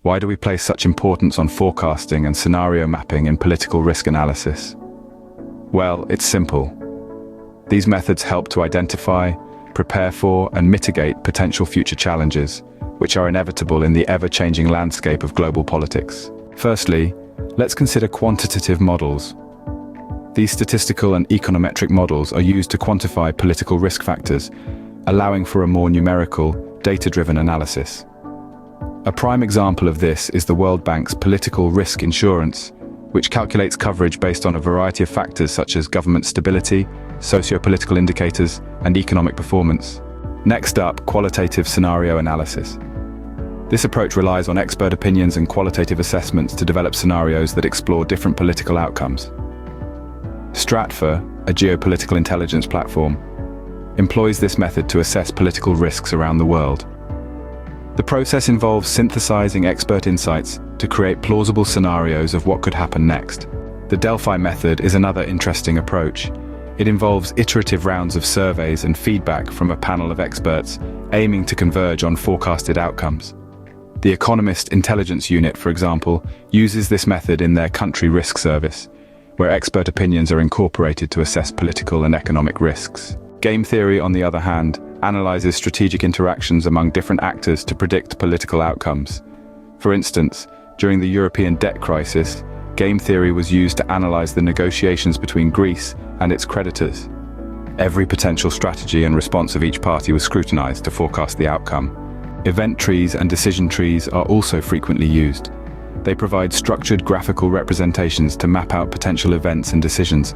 Why do we place such importance on forecasting and scenario mapping in political risk analysis? Well, it's simple. These methods help to identify, prepare for, and mitigate potential future challenges, which are inevitable in the ever-changing landscape of global politics. Firstly, let's consider quantitative models. These statistical and econometric models are used to quantify political risk factors, allowing for a more numerical, data-driven analysis. A prime example of this is the World Bank's political risk insurance, which calculates coverage based on a variety of factors such as government stability, socio-political indicators, and economic performance. Next up, qualitative scenario analysis. This approach relies on expert opinions and qualitative assessments to develop scenarios that explore different political outcomes. Stratfor, a geopolitical intelligence platform, employs this method to assess political risks around the world. The process involves synthesizing expert insights to create plausible scenarios of what could happen next. The Delphi method is another interesting approach. It involves iterative rounds of surveys and feedback from a panel of experts, aiming to converge on forecasted outcomes. The Economist Intelligence Unit, for example, uses this method in their country risk service, where expert opinions are incorporated to assess political and economic risks. Game theory, on the other hand, analyzes strategic interactions among different actors to predict political outcomes. For instance, during the European debt crisis, game theory was used to analyze the negotiations between Greece and its creditors. Every potential strategy and response of each party was scrutinized to forecast the outcome. Event trees and decision trees are also frequently used. They provide structured graphical representations to map out potential events and decisions,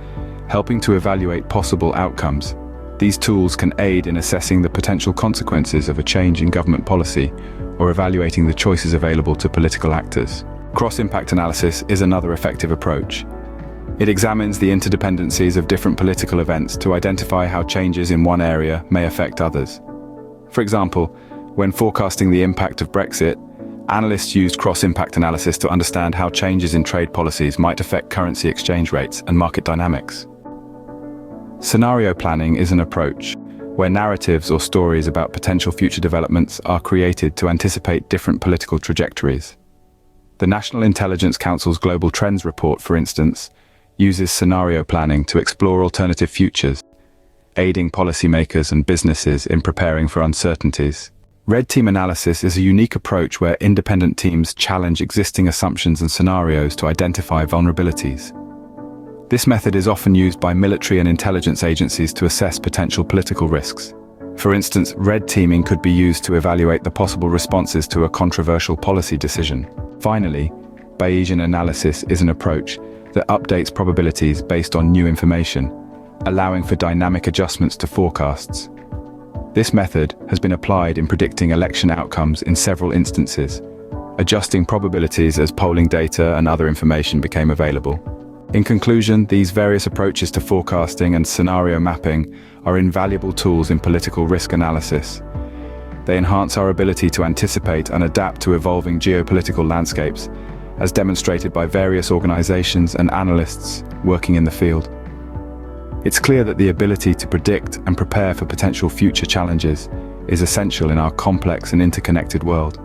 helping to evaluate possible outcomes. These tools can aid in assessing the potential consequences of a change in government policy or evaluating the choices available to political actors. Cross-impact analysis is another effective approach. It examines the interdependencies of different political events to identify how changes in one area may affect others. For example, when forecasting the impact of Brexit, analysts used cross-impact analysis to understand how changes in trade policies might affect currency exchange rates and market dynamics. Scenario planning is an approach where narratives or stories about potential future developments are created to anticipate different political trajectories. The National Intelligence Council's Global Trends Report, for instance, uses scenario planning to explore alternative futures, aiding policymakers and businesses in preparing for uncertainties. Red team analysis is a unique approach where independent teams challenge existing assumptions and scenarios to identify vulnerabilities. This method is often used by military and intelligence agencies to assess potential political risks. For instance, red teaming could be used to evaluate the possible responses to a controversial policy decision. Finally, Bayesian analysis is an approach that updates probabilities based on new information, allowing for dynamic adjustments to forecasts. This method has been applied in predicting election outcomes in several instances, adjusting probabilities as polling data and other information became available. In conclusion, these various approaches to forecasting and scenario mapping are invaluable tools in political risk analysis. They enhance our ability to anticipate and adapt to evolving geopolitical landscapes, as demonstrated by various organizations and analysts working in the field. It's clear that the ability to predict and prepare for potential future challenges is essential in our complex and interconnected world.